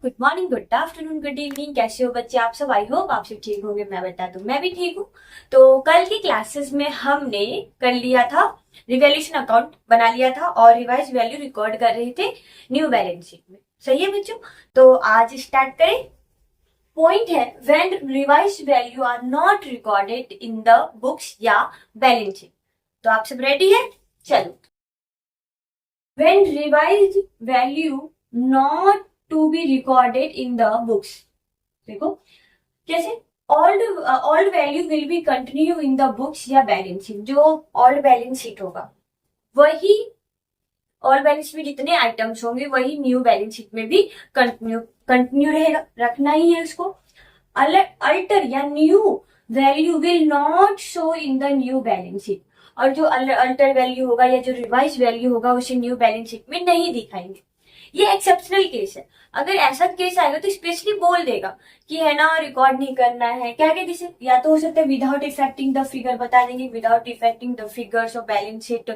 Good morning, good afternoon, good evening. कैसे हो बच्चे आप सब? आई होप आप सब ठीक होंगे। मैं बता दूं, मैं भी ठीक हूँ। तो कल की क्लासेस में हमने कर लिया था रिवैल्यूएशन अकाउंट बना लिया था और रिवाइज वैल्यू रिकॉर्ड कर रहे थे न्यू बैलेंस शीट में। सही है बच्चों? तो आज स्टार्ट करें। पॉइंट है when revise value are not recorded in the books या बैलेंस शीट। तो आप सब रेडी है? चलो। When revise value not to be recorded in the books, देखो कैसे। Old value will be continue in the books या बैलेंस शीट। जो ओल्ड बैलेंस शीट होगा वही, ओल्ड बैलेंस में जितने आइटम्स होंगे वही न्यू बैलेंस शीट में भी कंटिन्यू रहेगा, रखना ही है उसको। अल्टर या new value will not show in the new balance sheet. और जो अल्टर वैल्यू होगा या जो रिवाइज वैल्यू होगा उसे न्यू बैलेंस शीट में नहीं दिखाएंगे। ये एक्सेप्शनल केस है। अगर ऐसा केस आएगा तो स्पेशली बोल देगा कि है ना रिकॉर्ड नहीं करना है। क्या क्या जैसे या तो हो सकता है विदाउट इफेक्टिंग द फिगर, बता देंगे without effecting the figures of balance sheet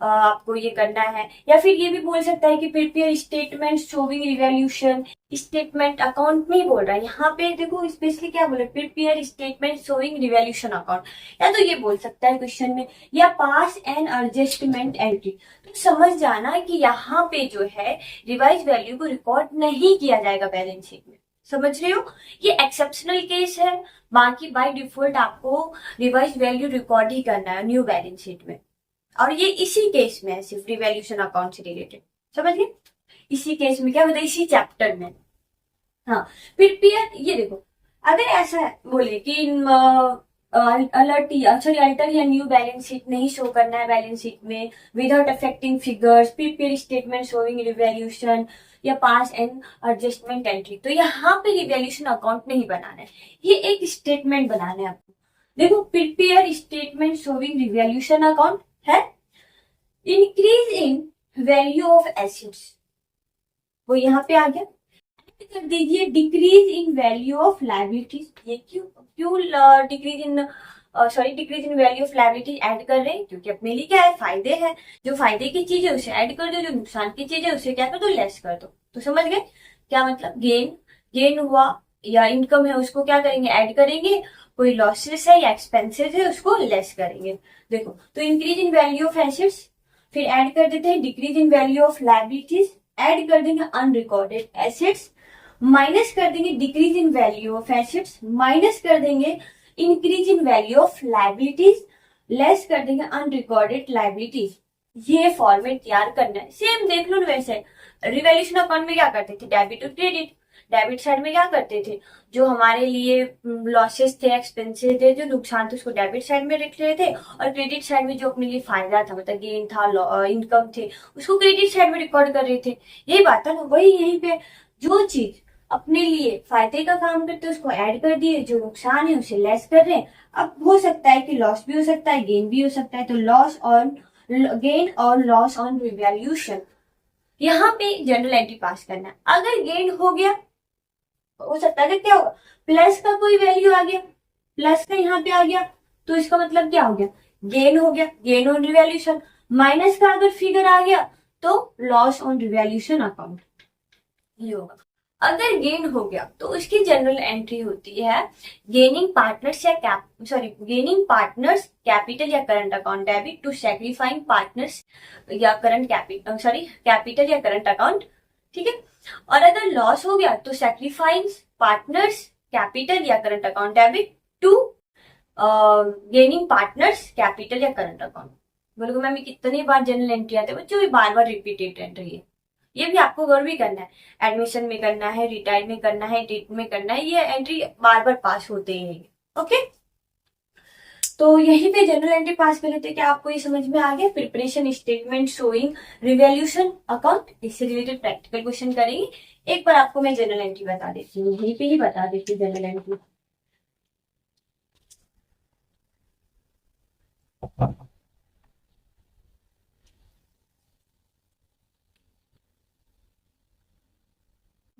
आपको ये करना है। या फिर ये भी बोल सकता है कि prepare statement showing revolution. Statement account नहीं बोल रहा है यहाँ पे, देखो स्पेशली क्या बोले, prepare statement showing revolution account. या तो ये बोल सकता है क्वेश्चन में, या पास एन एडजस्टमेंट एंट्री। तो समझ जाना कि यहाँ पे जो है रिवाइज वैल्यू को रिकॉर्ड नहीं किया जाएगा बैलेंस शीट में। समझ रहे हो? ये एक्सेप्शनल केस है, बाकी बाय डिफॉल्ट आपको रिवाइज वैल्यू रिकॉर्ड ही करना है न्यू बैलेंस शीट में। और ये इसी केस में है, सिर्फ रिवैल्यूएशन अकाउंट से रिलेटेड। समझ गए? इसी केस में क्या होता है, इसी चैप्टर में। हाँ, प्रिपेयर, ये देखो अगर ऐसा बोले कि अल्टर या न्यू बैलेंस शीट नहीं शो करना है बैलेंस शीट में, without affecting figures, prepare statement showing revaluation या पास एंड एडजस्टमेंट एंट्री, तो यहाँ पे रिवैल्यूएशन अकाउंट नहीं बनाना है, ये एक स्टेटमेंट बनाना है आपको। देखो prepare statement showing revaluation account है। Increase in value of assets, वो यहाँ पे आ गया। कर दीजिए decrease in value of liabilities. ये क्यों क्यों decrease in decrease in value of liabilities add कर रहे हैं? क्योंकि अपने लिए क्या है, फायदे हैं। जो फायदे की चीज है उसे ऐड कर दो, जो नुकसान की चीज है उसे क्या कर दो, लेस कर दो। तो समझ गए क्या मतलब? गेन हुआ या इनकम है उसको क्या करेंगे, ऐड करेंगे। कोई लॉसेस है या एक्सपेंसेस है उसको लेस करेंगे। देखो तो increase in value of assets, फिर ऐड कर देते हैं decrease in value of liabilities, add कर देंगे अनरिकॉर्डेड एसेट्स, माइनस कर देंगे decrease in value of assets, minus कर देंगे increase in value of liabilities, less कर देंगे अनरिकॉर्डेड लायबिलिटीज। ये फॉर्मेट तैयार करना है। सेम देख लो ना, वैसे रिवैल्यूएशन अकाउंट में क्या करते थे, डेबिट और क्रेडिट। डेबिट साइड में क्या करते थे, जो हमारे लिए लॉसेस थे, एक्सपेंसेस थे, जो नुकसान थे उसको डेबिट साइड में रख रहे थे, और क्रेडिट साइड में जो अपने लिए फायदा था, मतलब गेन था, इनकम थे, उसको क्रेडिट साइड में रिकॉर्ड कर रहे थे। यही बात है ना, वही यहीं पे जो चीज अपने लिए फायदे का काम करते हैं उसको ऐड कर दिए, जो नुकसान है उसे लेस कर रहे हैं। अब हो सकता है कि लॉस भी हो सकता है, गेन भी हो सकता है, तो लॉस ऑन गेन और लॉस ऑन रिवैल्यूएशन यहाँ पे जनरल एंट्री पास करना है। अगर गेन हो गया, हो सकता है क्या होगा, प्लस का कोई वैल्यू आ गया, प्लस का यहाँ पे आ गया, तो इसका मतलब क्या हो गया, गेन हो गया, गेन ऑन रिवैल्यूएशन। माइनस का अगर फिगर आ गया तो लॉस ऑन रिवैल्यूएशन अकाउंट ये होगा। अगर गेन हो गया तो उसकी जनरल एंट्री होती है गेनिंग पार्टनर्स या गेनिंग पार्टनर्स कैपिटल या current account debit to sacrificing partners या करंट कैपिटल या करंट अकाउंट। ठीक है। और अगर लॉस हो गया तो सैक्रिफाइंग पार्टनर्स कैपिटल या current account debit to gaining partners capital या करंट अकाउंट। बोलोगे मैम कितनी बार जनरल एंट्री आते हैं बच्चों? बार बार रिपीटेड एंट्री है। ये भी आपको गौर भी करना है, एडमिशन में करना है, रिटायर में करना है, डेट में करना है, ये एंट्री बार बार पास होते ही है। ओके, तो यहीं पे जनरल एंट्री पास कर लेते हैं। क्या आपको ये समझ में आ गया? Preparation statement showing revaluation account, इससे रिलेटेड प्रैक्टिकल क्वेश्चन करेंगे। एक बार आपको मैं जनरल एंट्री बता देती हूँ, यहीं पे ही बता देती हूँ general entry.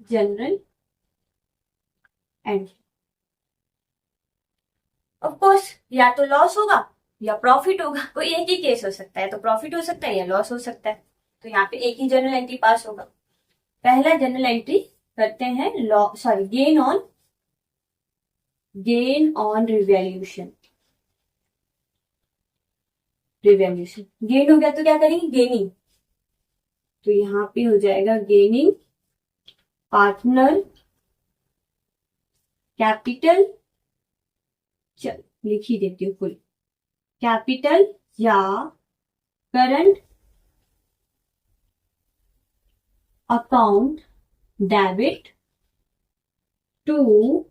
General entry of course या तो लॉस होगा या प्रॉफिट होगा, कोई एक ही केस हो सकता है, तो प्रॉफिट हो सकता है या लॉस हो सकता है। तो यहाँ पे एक ही जनरल एंट्री पास होगा। पहला जनरल एंट्री करते हैं गेन ऑन रिवैल्यूएशन। गेन हो गया तो क्या करेंगे, गेनिंग, तो यहाँ पे हो जाएगा गेनिंग पार्टनर कैपिटल, चल लिख ही देती हूँ फुल, कैपिटल या current account debit to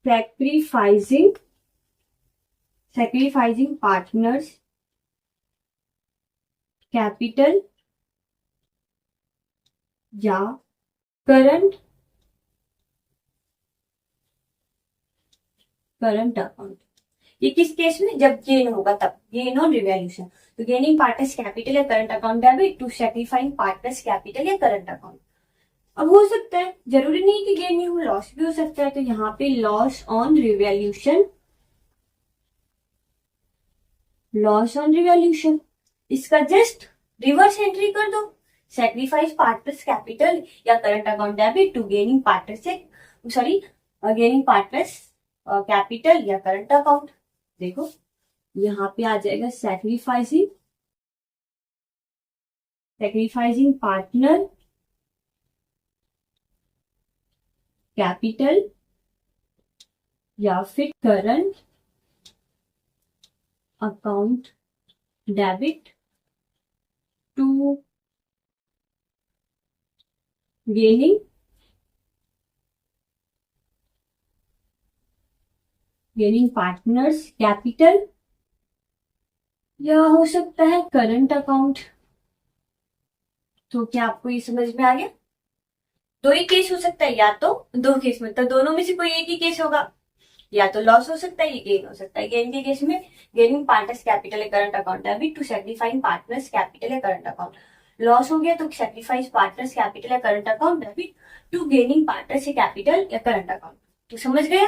sacrificing partners capital या करंट अकाउंट। ये किस केस में, जब गेन होगा तब, गेन ऑन रिवैल्यूएशन। तो गेनिंग पार्टनर्स कैपिटल या current account debit to sacrificing partners capital या करंट अकाउंट। अब हो सकता है, जरूरी नहीं कि गेन ही हो, लॉस भी हो सकता है, तो यहाँ पे लॉस ऑन रिवैल्यूएशन, इसका जस्ट रिवर्स एंट्री कर दो, सैक्रिफाइस पार्टनर्स कैपिटल या current account debit to gaining partners capital या करंट अकाउंट। देखो यहाँ पे आ जाएगा सैक्रिफाइसिंग पार्टनर कैपिटल या फिर current account debit to gaining partners capital, या हो सकता है करंट अकाउंट। तो क्या आपको ये समझ में आ गया? दो ही केस हो सकता है, या तो दो केस में, तो दोनों में से कोई एक ही केस होगा, या तो लॉस हो सकता है, ये गेन हो सकता है। गेन के केस में गेनिंग पार्टनर्स कैपिटल या current account debit to sacrificing partners capital या करंट अकाउंट। लॉस हो गया तो सैक्रिफाइस पार्टनर्स कैपिटल या current account debit to gaining partners capital या करंट अकाउंट। तो समझ गए?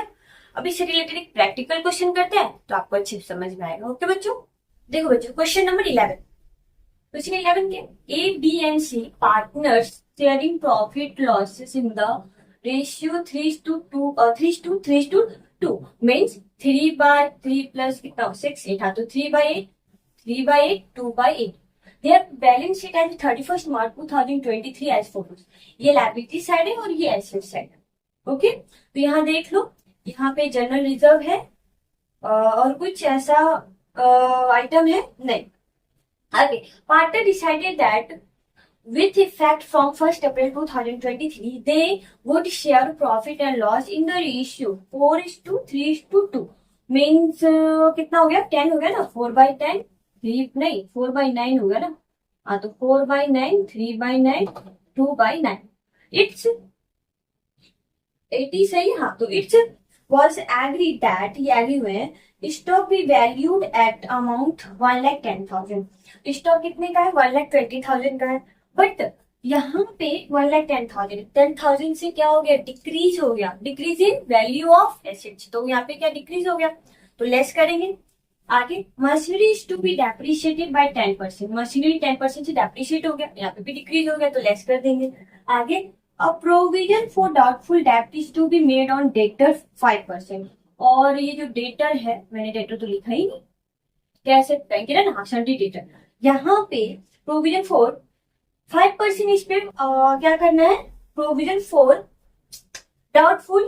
अब इससे रिलेटेड एक प्रैक्टिकल क्वेश्चन करते हैं तो आपको अच्छे से समझ में आएगा। ओके बच्चों, देखो बच्चों क्वेश्चन नंबर 11। क्वेश्चन 11 के A, B and C partners sharing profit losses in the ratio 3:2 means 3/3 plus कितना 6 8 तो 3/8 2/8। Their balance sheet as 31st March 2023 as follows। ये लायबिलिटी साइड है और ये एसेट साइड है। ओके, तो यहाँ देख लो, यहाँ पे जनरल रिजर्व है और कुछ ऐसा आइटम है नहीं। आगे, partner decided that with effect from 1st April 2023 they would share profit and loss in the ratio 4:3:2 means कितना हो गया, 10 हो गया ना, 4/10 4/9 हो गया ना। हाँ, तो 4/9 3/9 2/9 इट्स 80 सही। हाँ, तो इट्स was agreed that, ये एग्री हुए हैं, स्टॉक भी वैल्यूड एट अमाउंट 1,10,000। स्टॉक कितने का है, 1,20,000 का है, बट यहाँ पे 1,10,000 से क्या हो गया, डिक्रीज हो गया, decrease in value of assets. तो यहाँ पे क्या डिक्रीज हो गया, तो लेस करेंगे। आगे, machinery is to be depreciated by 10%, machinery 10% से डेप्रिशिएट हो गया, यहाँ पे भी डिक्रीज हो गया, तो लेस कर देंगे। आगे, अ प्रोविजन फॉर डाउटफुल डेब्ट is to be made on debtor 5%, और ये जो डेटर है, मैंने डेटर तो लिखा ही नहीं, कैसे कहेंगे ना, हाँ सन्डी डेटर, यहाँ पे प्रोविजन फॉर 5% इस पे क्या करना है, provision for doubtful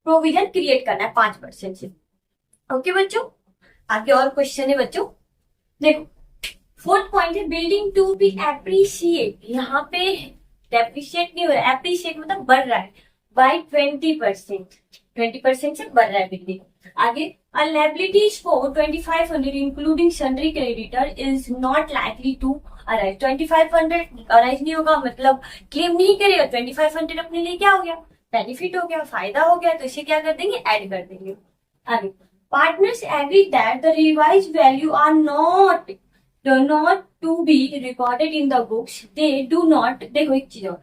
provision create करना है 5% से। ओके बच्चों, आगे और क्वेश्चन है बच्चों, देखो 4th पॉइंट है बिल्डिंग टू बी एप्रिशिएट, यहाँ पे डेप्रिशिएट नहीं हो रहा है, एप्रिशिएट मतलब बढ़ रहा है बाय 20% से बढ़ रहा है बिल्डिंग। आगे, liabilities for 2,500 including sundry creditor is not likely to arise। 2,500 arise नहीं होगा, मतलब क्लेम नहीं करेगा। 2,500 अपने लिए क्या हो गया, बेनिफिट हो गया, फायदा हो गया, तो इसे क्या कर देंगे, ऐड कर देंगे। आगे, partners agree that the revise value are not to be recorded in the books, they do not, देखो एक चीज और,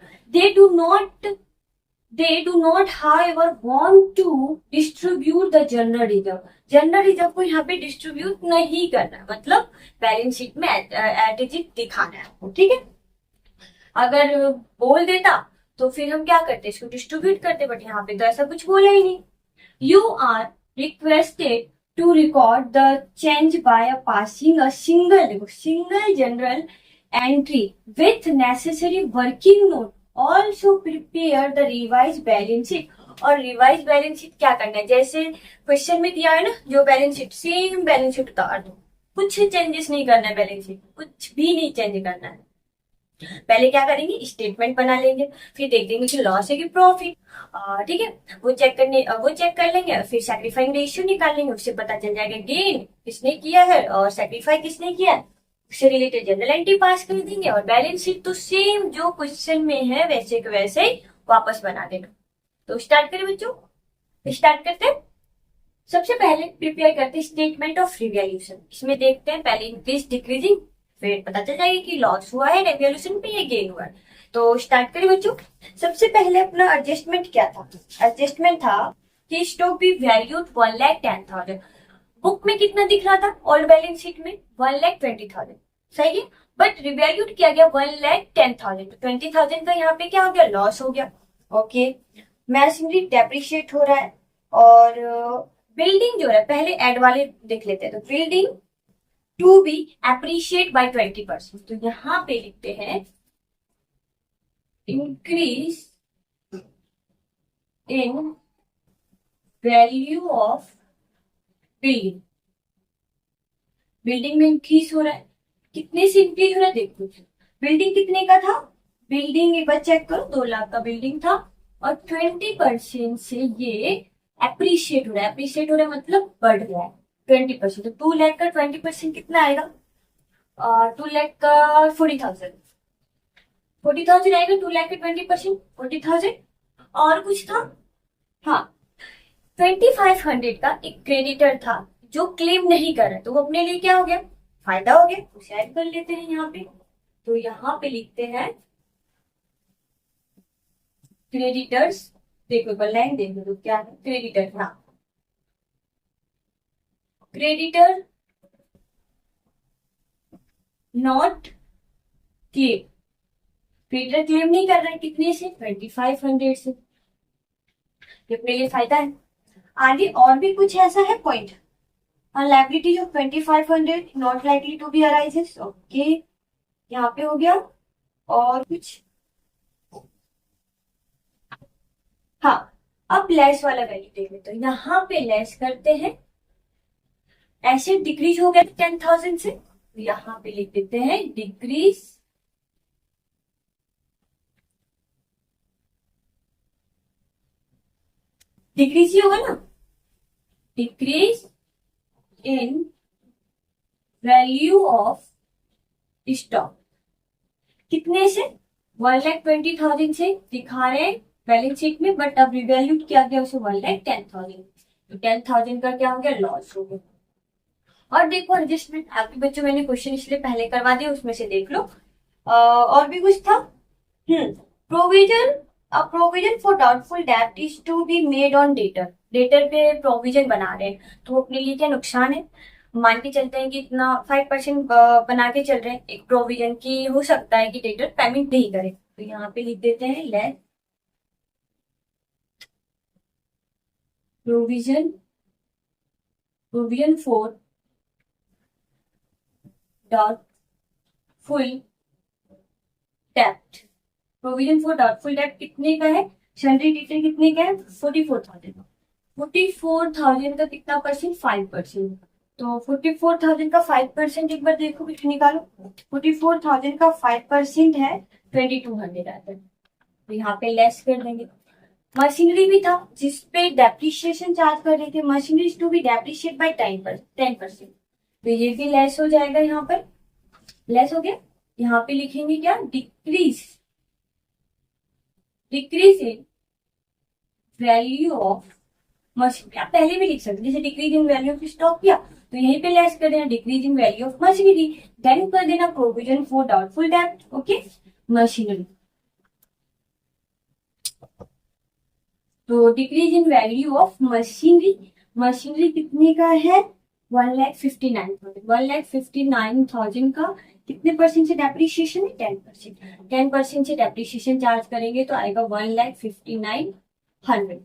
they do not however want to distribute the general reserve। General reserve को यहाँ पे डिस्ट्रीब्यूट नहीं करना, मतलब बैलेंस शीट में एट दिखाना है आपको, ठीक है। अगर बोल देता तो फिर हम क्या करते, इसको डिस्ट्रीब्यूट करते, बट यहाँ पे तो ऐसा कुछ बोला ही नहीं। You are requested to record the change by passing a single, देखो single journal entry with necessary working note, also prepare the revise balance sheet. और रिवाइज बैलेंस शीट क्या करना है, जैसे क्वेश्चन में दिया है ना, जो balance sheet same balance sheet उतार दो, कुछ चेंजेस नहीं करना है, बैलेंस शीट कुछ भी नहीं चेंज करना है। पहले क्या करेंगे, स्टेटमेंट बना लेंगे, फिर देख देंगे कि लॉस है कि प्रॉफिट, ठीक है, वो चेक कर लेंगे, फिर सैक्रिफाइंग रेशियो निकाल लेंगे, उससे पता चल जाएगा गेन किसने किया है और सैक्रिफाई किसने किया है, उससे रिलेटेड जनरल एंट्री पास कर देंगे, और बैलेंस शीट तो सेम जो क्वेश्चन में है वैसे के वैसे ही वापस बना देना। तो स्टार्ट करें बच्चों, स्टार्ट करते हैं। सबसे पहले प्रिपेयर करते हैं स्टेटमेंट ऑफ रिवैल्यूएशन। इसमें देखते हैं पहले इंक्रीज डिक्रीजिंग, फिर पता चल जाएगा कि लॉस हुआ है रिवैल्यूएशन पे या गेन हुआ है। तो स्टार्ट करें बच्चों। सबसे पहले अपना एडजस्टमेंट क्या था, एडजस्टमेंट था कि स्टॉक बी वैल्यूड 1,10,000। बुक में कितना दिख रहा था, ओल्ड बैलेंस शीट में 1,20,000, सही है, बट रिवैल्यूड किया गया 1,10,000, तो 20,000 का यहाँ पे क्या हो गया, लॉस हो गया। ओके, मशीनरी डेप्रिशिएट हो रहा है, और बिल्डिंग जो है पहले एड वाले देख लेते हैं। तो building to be appreciate by 20%, तो यहां पे लिखते हैं increase in value of building. Building में इंक्रीज हो रहा है, कितने से इंक्रीज हो रहा है देखो, बिल्डिंग कितने का था, बिल्डिंग एक बार चेक करो, 2 लाख का बिल्डिंग था, और 20% से ये एप्रिशिएट हो रहा है, एप्रिशिएट हो रहा है मतलब बढ़ रहा है 20%, तो 2 लाख का 20% कितना आएगा, 2 लाख का 40,000, 40,000 आएगा, 2 लाख के 20% 40,000। और कुछ था, हाँ, 2,500 का एक क्रेडिटर था जो क्लेम नहीं कर रहा, तो वो अपने लिए क्या हो गया, फायदा हो गया, उसे ऐड कर लेते हैं यहाँ पे। तो यहाँ पे लिखते हैं क्रेडिटर्स, देखो लाइन देखो तो क्या है, क्रेडिटर, हाँ, creditor not claim, creditor claim नहीं कर रहा है, कितने से, 2,500 से, ये अपने लिए फायदा है। आगे और भी कुछ ऐसा है point, liability of 2,500 not likely to be arises, okay, यहाँ पे हो गया। और कुछ, हाँ, अब लेस वाला वैल्यू देख लेते हैं, तो यहाँ पे लेस करते हैं, ऐसे डिक्रीज हो गया 10,000 से, तो यहाँ पे लिख देते हैं डिक्रीज डिक्रीज ही होगा ना, decrease in value of stock, कितने से, 1,20,000 से दिखा रहे हैं बैलेंस शीट में, बट अब रिवैल्यू किया गया उसे 1,10,000, तो 10,000 का क्या हो गया, लॉस हो गया। और देखो एडजस्टमेंट, आपके बच्चों मैंने क्वेश्चन इसलिए पहले करवा दिया, उसमें से देख लो। और भी कुछ था, provision, a provision for doubtful डेब्ट is to be made on debtor, debtor पे प्रोविजन बना रहे हैं, तो अपने लिए क्या नुकसान है, मान के चलते हैं कि इतना 5% बना के चल रहे हैं एक प्रोविजन की, हो सकता है कि डेटर पेमेंट नहीं करे, तो यहाँ पे लिख देते हैं less provision, provision for doubtful डेब्ट, प्रोविजन फॉर डाउटफुल डेब्ट कितने का है, सैलरी डेटर कितने का है, 44,000 का, 44,000 का कितना परसेंट, 5%, तो 44,000 का 5% एक बार देखो कुछ निकालो, 44,000 का 5% है 2,200 आता है, तो यहाँ पे लेस कर देंगे। मशीनरी भी था जिसपे डेप्रिशिएशन चार्ज कर रहे थे, machinery to be depreciate by 10%, तो ये भी लेस हो जाएगा, यहाँ पर लेस हो गया। यहाँ पे लिखेंगे क्या, decrease, decrease in value of machinery, आप पहले भी लिख सकते, जैसे decrease in value of stock किया, तो यहीं पे लेस कर देना decrease in value of machinery, then कर देना प्रोविजन फॉर डाउटफुल डेब्ट, ओके, मशीनरी, तो decrease in value of machinery, machinery कितने का है, 1,59,000, 1,59,000 का कितने परसेंट से डेप्रिसिएशन है? 10%। 10% से डेप्रिसिएशन चार्ज करेंगे तो आएगा 1,59,100।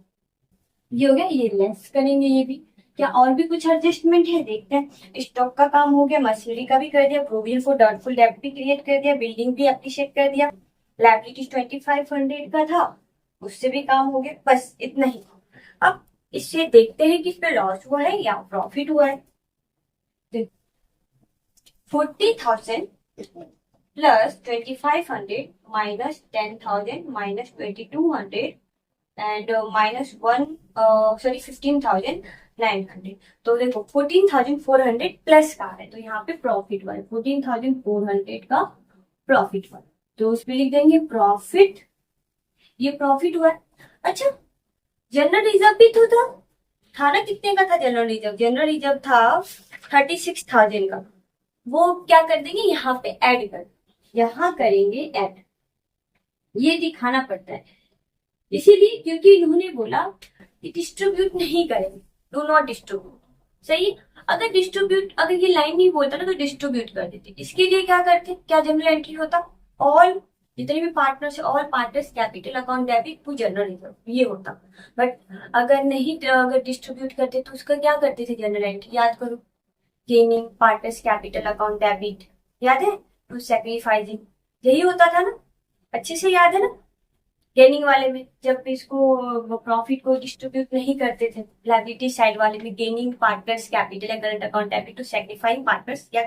ये हो गया, ये लेस करेंगे ये भी। क्या और भी कुछ एडजस्टमेंट है? देखते हैं। स्टॉक का काम हो गया, मशीनरी का भी कर दिया, प्रोविजन फॉर डाउटफुल डेब्ट भी क्रिएट कर दिया, बिल्डिंग भी एप्रिशिएट कर दिया, लायबिलिटीज 2,500 का था, उससे भी काम हो गया। बस इतना ही। अब इससे देखते हैं कि इस पे लॉस हुआ है या प्रॉफिट हुआ है। 40,000 plus 2,500 minus 10,000 minus 2,200 and minus 15,900। तो देखो 14,400 प्लस का है, तो यहाँ पे प्रॉफिट हुआ है, 14,400 का प्रॉफिट हुआ है, तो उस पर लिख देंगे प्रॉफिट। ये प्रॉफिट हुआ है। अच्छा, जनरल रिजर्व भी तो था ना? कितने का था जनरल रिजर्व? जनरल रिजर्व था 36,000 का। वो क्या कर देंगे, यहाँ पे ऐड कर, यहाँ करेंगे ऐड। ये दिखाना पड़ता है इसीलिए, क्योंकि इन्होंने बोला कि डिस्ट्रीब्यूट नहीं करेंगे, डू नॉट डिस्ट्रीब्यूट। सही। अगर डिस्ट्रीब्यूट, अगर ये लाइन नहीं बोलता ना तो डिस्ट्रीब्यूट कर देते। इसके लिए क्या करते? क्या जनरल एंट्री होता? ऑल, जितने भी partners, all partners capital account debit to general reserve, ये होता। बट अगर नहीं, अगर डिस्ट्रीब्यूट करते तो उसका क्या करते थे? जनरल एंट्री, याद करो, gaining partners capital account debit, याद है? टू सैक्रिफाइसिंग, यही होता था ना? अच्छे से याद है ना? गेनिंग वाले में जब इसको प्रॉफिट को डिस्ट्रीब्यूट नहीं करते थे, लायबिलिटी साइड वाले में गेनिंग पार्टनर्स कैपिटल या current account debit to sacrificing partners या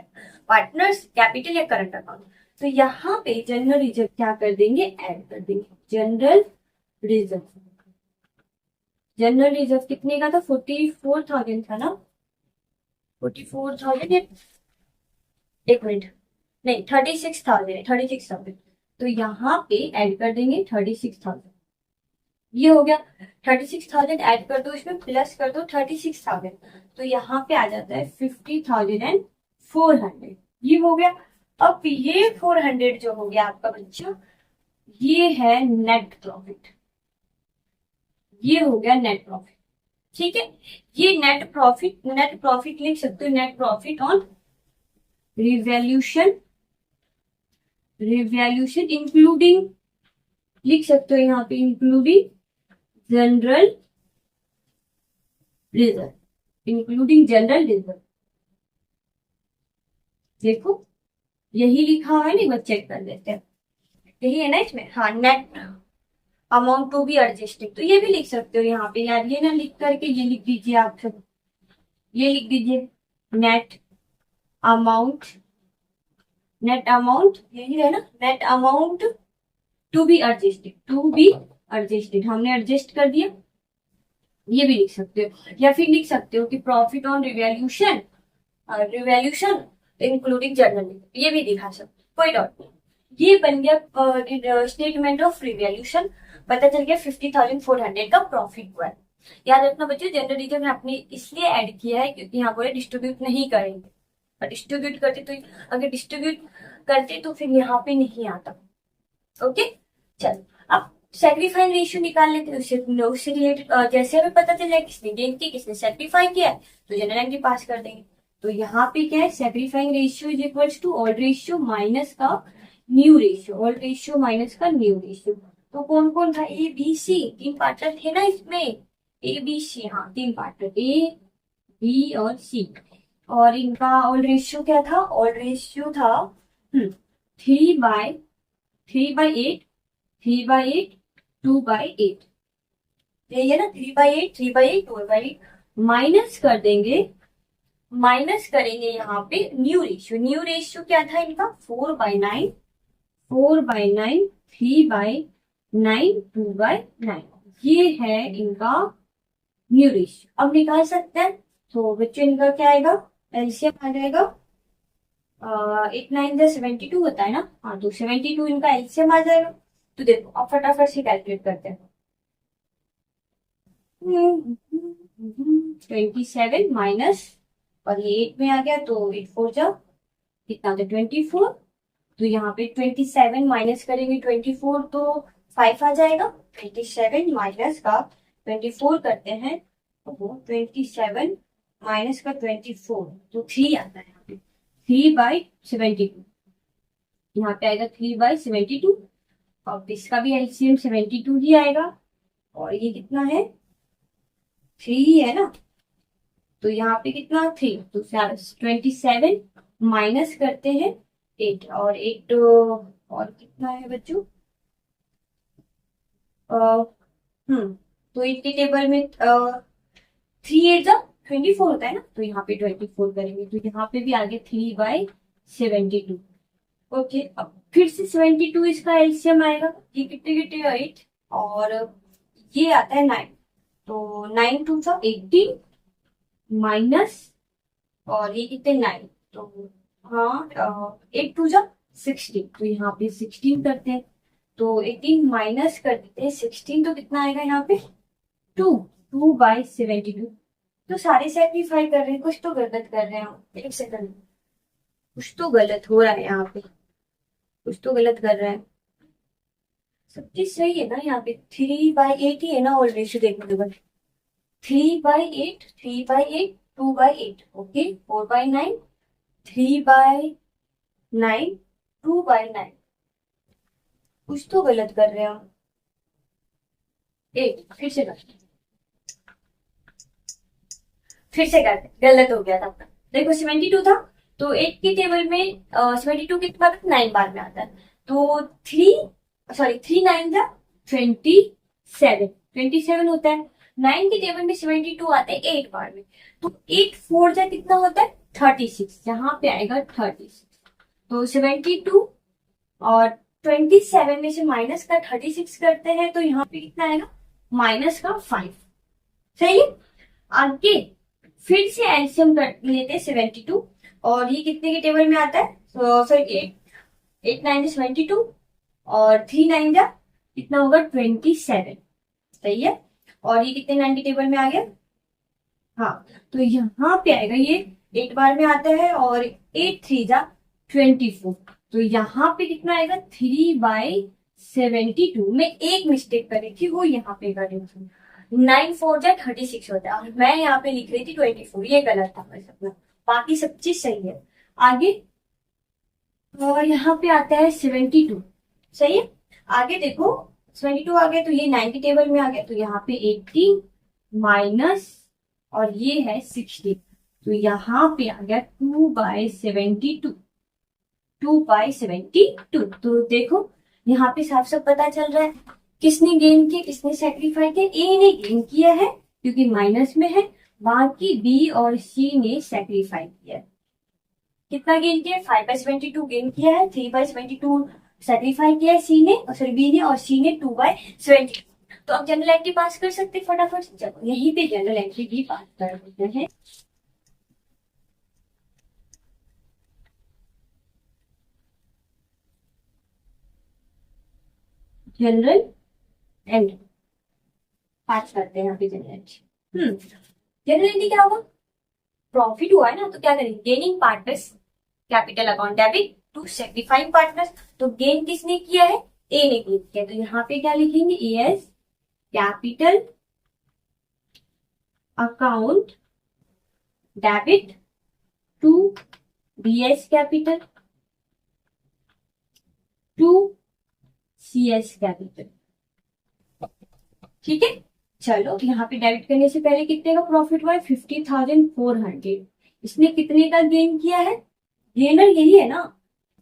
पार्टनर्स कैपिटल या करंट अकाउंट। तो यहाँ पे जनरल रिजर्व क्या कर देंगे? ऐड कर देंगे जनरल रिजर्व। जनरल रिजर्व कितने का था? 44,000 था ना? 44,000, एक मिनट, नहीं 36,000 है, 36,000। तो यहाँ पे ऐड कर देंगे 36,000। ये हो गया। 36,000 ऐड कर दो, इसमें प्लस कर दो 36,000, तो यहाँ पे आ जाता है 50,400। ये हो गया। अब ये 400 जो हो गया आपका बच्चा, ये है नेट प्रॉफिट। ये हो गया नेट प्रॉफिट। ठीक है, ये नेट प्रॉफिट, नेट प्रॉफिट लिख सकते हो, net profit on revaluation, revaluation including, लिख सकते हो यहाँ पे including general reserve, including general reserve. देखो यही लिखा हुआ है, नहीं बस चेक कर लेते हैं, यही है ना इसमें? हाँ, net amount to be adjusted, तो ये भी लिख सकते हो यहाँ पे यार, ये ना लिख करके ये लिख दीजिए आप सब, ये लिख दीजिए नेट अमाउंट, नेट अमाउंट यही है ना, net amount to be adjusted, to be adjusted हमने एडजस्ट कर दिया। ये भी लिख सकते हो, या फिर लिख सकते हो कि profit on revaluation, revaluation including journal, ये भी दिखा सकते, कोई डॉट नहीं। ये बन गया स्टेटमेंट ऑफ रिवैल्यूएशन। पता चल गया 50,400 का प्रॉफिट हुआ है। याद रखना बच्चों, जनरल रिजर्व आपने इसलिए ऐड किया है क्योंकि यहाँ पर डिस्ट्रीब्यूट नहीं करेंगे, और डिस्ट्रीब्यूट करते तो, अगर डिस्ट्रीब्यूट करते तो फिर यहाँ पे नहीं आता। ओके, चलो अब सेक्रीफाइंग रेशियो निकाल लेते हैं, उससे रिलेटेड जैसे हमें पता चल जाए किसने गेन की किसने सेक्रीफाई किया है, तो जनरल एंट्री पास कर देंगे। तो यहाँ पे क्या है? Sacrificing ratio is equals to old ratio minus का new ratio, old ratio minus का न्यू रेशियो। तो कौन कौन था? ए बी सी, तीन पार्टनर थे ना इसमें, ए बी सी, हाँ तीन पार्टनर, ए बी और सी। और इनका ओल्ड रेशियो क्या था? ओल्ड रेशियो था 3/8, 3/8, 2/8, यही है ना? 3/8, 3/8, 2/8, माइनस कर देंगे, माइनस करेंगे यहाँ पे न्यू रेशियो। न्यू रेशियो क्या था इनका? 4/9, 4/9, 3/9, 2/9, ये है इनका न्यू रेशियो। अब निकाल सकते हैं, तो बच्चों इनका क्या आएगा? एलसीएम आ जाएगा 8 9 72 होता है ना? हाँ, तो 72 इनका एलसीएम आ जाएगा। तो देखो अब फटाफट से कैलकुलेट करते हैं। 27 माइनस, और ये 8 में आ गया तो 8 4 जा कितना होता है? 24। तो यहाँ पे 27 माइनस करेंगे 24 तो 5 आ जाएगा। 27 माइनस का 24 करते हैं तो वो 27 माइनस का 24, तो 3 आता है यहाँ पे, 3/72, यहाँ पे आएगा 3/72। और इसका भी एलसीएम 72 ही आएगा, और ये कितना है, 3 ही है ना, तो यहाँ पे कितना 3, तो 27 माइनस करते हैं 8, और 8 और कितना है बच्चों, तो 8 के टेबल में 3 8 जा 24 होता है ना, तो यहाँ पे 24 करेंगे, तो यहाँ पे भी आगे 3/72। ओके, अब फिर से 72 इसका एलसीएम आएगा, ये कितने कितने 8, और ये आता है 9, तो 9 2 जा 18 माइनस, और ये कितने 9, तो हाँ 8 2 जा 16, तो यहाँ पे 16 करते हैं, तो 18 माइनस कर देते हैं 16, तो कितना आएगा यहाँ पे 2/72। तो सारे सेक्रीफाई कर रहे हैं, कुछ तो गलत कर रहे हैं हम, एक सेकंड, कुछ तो गलत हो रहा है यहाँ पे, कुछ तो गलत कर रहे हैं, सब चीज सही है ना, यहाँ पे 3/8 ही है ना, ऑल रेशियो देखो तो 3/8, 3/8, 2/8, ओके, 4/9, 3/9, 2/9, कुछ तो गलत कर रहे हैं हम, एक फिर से करते, गलत हो गया था अपना, देखो 72 था, तो 8 के टेबल में 72 कितने बार 9 बार में आता है, तो 3 था 27 होता है, 9 के टेबल में 72 आता है 8 बार में, तो 8 4 जा कितना होता है 36, यहाँ पे आएगा 36, तो 72 और 27 में से माइनस का 36 करते हैं, तो यहाँ पे कितना आएगा माइनस का 5, सही है। आगे फिर से एलसीएम कर लेते हैं 72, और ये कितने के टेबल में आता है, सॉरी 8 9 72, और 3 9 जा कितना होगा 27, सही है, और ये कितने 9 के टेबल में आ गया, हाँ, तो यहाँ पे आएगा, ये 8 बार में आता है, और 8 3 जा 24, तो यहाँ पे कितना आएगा 3/72 में एक मिस्टेक करी थी, वो यहाँ पे करी थी, 9 4 जा 36 होता है, मैं यहाँ पे लिख रही थी 24, ये गलत था बस अपना, बाकी सब चीज सही है। आगे और यहाँ पे आता है 72, सही है, आगे देखो 72 आ गया, तो ये 9 के टेबल में आ गया, तो यहाँ पे 80 माइनस, और ये है 60, तो यहाँ पे आ गया 2/72, 2/72, तो देखो यहाँ पे साफ साफ पता चल रहा है किसने गेन किया, किसने सेक्रीफाई किया, ए ने गेन किया है क्योंकि माइनस में है, बाकी बी और सी ने सेक्रीफाई किया है। कितना गेन किया है 5/72 गेन किया है, 3/72 सेक्रीफाई किया है सी ने, और सॉरी बी ने, और सी ने 2/72। तो अब जनरल एंट्री पास कर सकते फटाफट, चलो यहीं पे जनरल एंट्री भी पास कर देते हैं। जनरल एंट्री पास करते हैं यहाँ पे जनरल एंट्री। जनरल एंट्री क्या होगा, प्रॉफिट हुआ है ना, तो क्या करेंगे, gaining partners capital account debit to sacrificing partners, तो गेन किसने किया है, ए ने गेन किया, तो यहाँ पे क्या लिखेंगे, A S capital account debit to B S capital to C S capital, ठीक है। चलो यहाँ पे डेबिट करने से पहले कितने का प्रॉफिट हुआ है 50,400, इसने कितने का गेन किया है, गेनर यही है ना,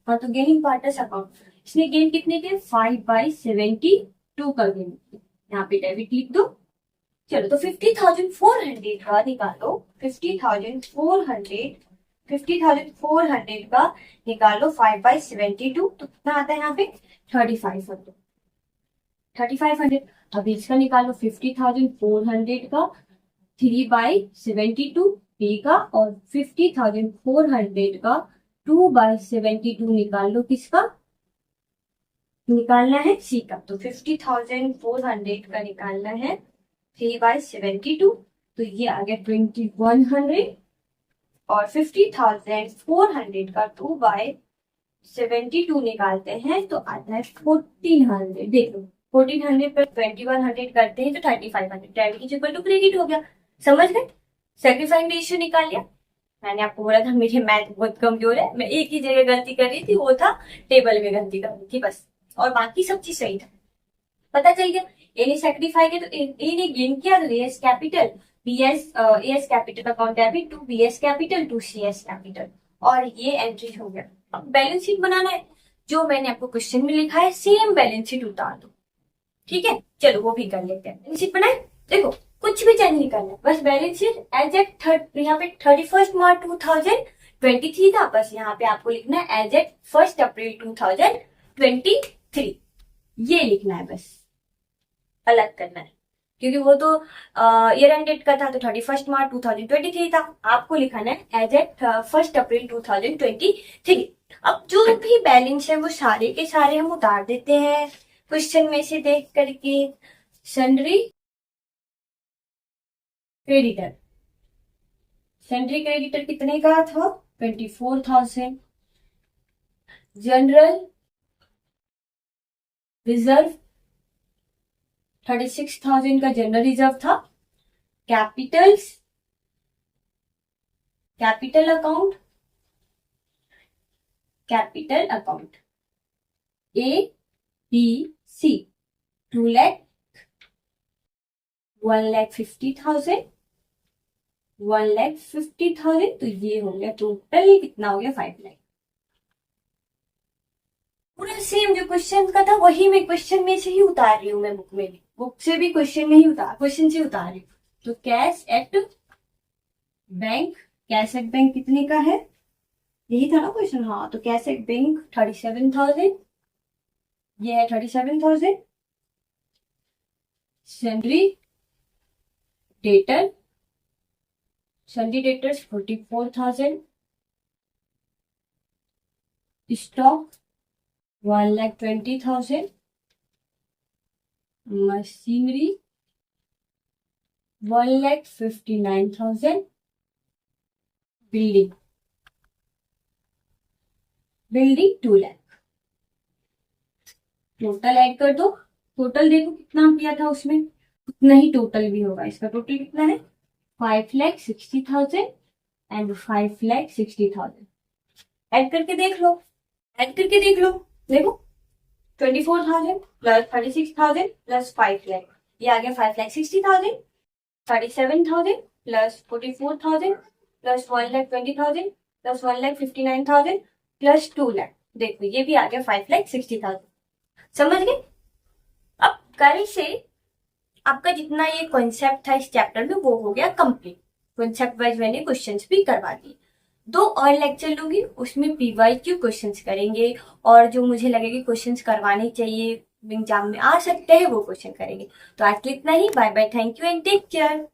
हाँ, तो गेनिंग पार्टनर्स अकाउंट, इसने गेन कितने के 5/72 का गेन, यहाँ पे डेबिट लिख दो। चलो तो 50,400 का निकालो, 50,400 का निकालो 5/72, तो कितना आता है यहाँ पे 3,500। अभी इसका निकालो 50,400 का 3/72 बी का, और 50,400 का 2/72 निकाल लो, किसका निकालना है, सी का, तो 50,400 का निकालना है 3/72, तो ये आ गया 2100, और 50,400 का 2/72 निकालते हैं तो आता है 1400, देख लो 1400 पर 2100 करते हैं तो 3500, debit is equal to credit हो गया, समझ गए। सेक्रीफाइंग रेशियो निकाल लिया। मैंने आपको बोला था मेरे मैथ बहुत कमजोर है, मैं एक ही जगह गलती कर रही थी, वो था टेबल में गलती कर रही थी बस, और बाकी सब चीज सही था। पता चल गया ए ने सेक्रीफाई किया तो ए ने गेन किया, तो एस कैपिटल एस कैपिटल का account debit to B S capital to C S capital, और ये एंट्री हो गया। अब बैलेंस शीट बनाना है, जो मैंने आपको क्वेश्चन में लिखा है सेम बैलेंस शीट उतार दो। ठीक है, चलो वो भी कर लेते हैं। बैलेंस शीट बनाए, देखो कुछ भी चेंज नहीं करना है, बस बैलेंस शीट एज एट यहाँ पे 31 मार्च 2023 था, बस यहाँ पे आपको लिखना है एज एट 1 अप्रैल 2023, ये लिखना है बस, अलग करना है, क्योंकि वो तो ईयर एंड डेट का था तो 31 मार्च 2023 था, आपको लिखना है एज एट 1 अप्रैल 2023। अब जो भी बैलेंस है वो सारे के सारे हम उतार देते हैं क्वेश्चन में से देख करके। सन्ड्री क्रेडिटर, सन्ड्री क्रेडिटर कितने का था? 24,000। जनरल रिजर्व 36,000 का जनरल रिजर्व था। Capitals, capital account, capital account A B C 2 lakh, 1,50,000, 1,50,000, तो ये हो गया टोटल कितना हो गया? 5 लाख। पूरा सेम जो क्वेश्चन का था वही मैं क्वेश्चन में से ही उतार रही हूँ, मैं बुक में भी, बुक से भी क्वेश्चन में ही क्वेश्चन से उतार रही हूँ। तो cash at bank, cash at bank कितने का है? यही था ना क्वेश्चन, हाँ, तो कैश एट बैंक 37,000, ये है 37,000। Sundry debtor, sundry debtors 44,000। Stock 1,20,000। Machinery 1,59,000। Building, building 2 lakh. Total add कर दो, टोटल देखो कितना किया था उसमें, उतना ही टोटल भी होगा। इसका टोटल कितना है? 5,60,000 एंड 5,60,000। ऐड करके देख लो, ऐड करके देख लो, देखो 24,000 प्लस 36,000 प्लस 5 लाख, ये आ गया 5,60,000। 37,000 plus 44,000 plus 1,20,000 plus 1,59,000 plus 2 lakh, देखो ये भी आ गया 5,60,000। समझ गए? अब कल से आपका जितना ये कॉन्सेप्ट था इस चैप्टर में वो हो गया कंप्लीट। कॉन्सेप्ट वाइज मैंने क्वेश्चंस भी करवा दिए। 2 और लेक्चर लूंगी, उसमें पीवाईक्यू क्वेश्चंस करेंगे, और जो मुझे लगे कि क्वेश्चंस करवाने चाहिए एग्जाम में आ सकते हैं वो क्वेश्चन करेंगे। तो आज के इतना ही, bye bye, thank you and take care.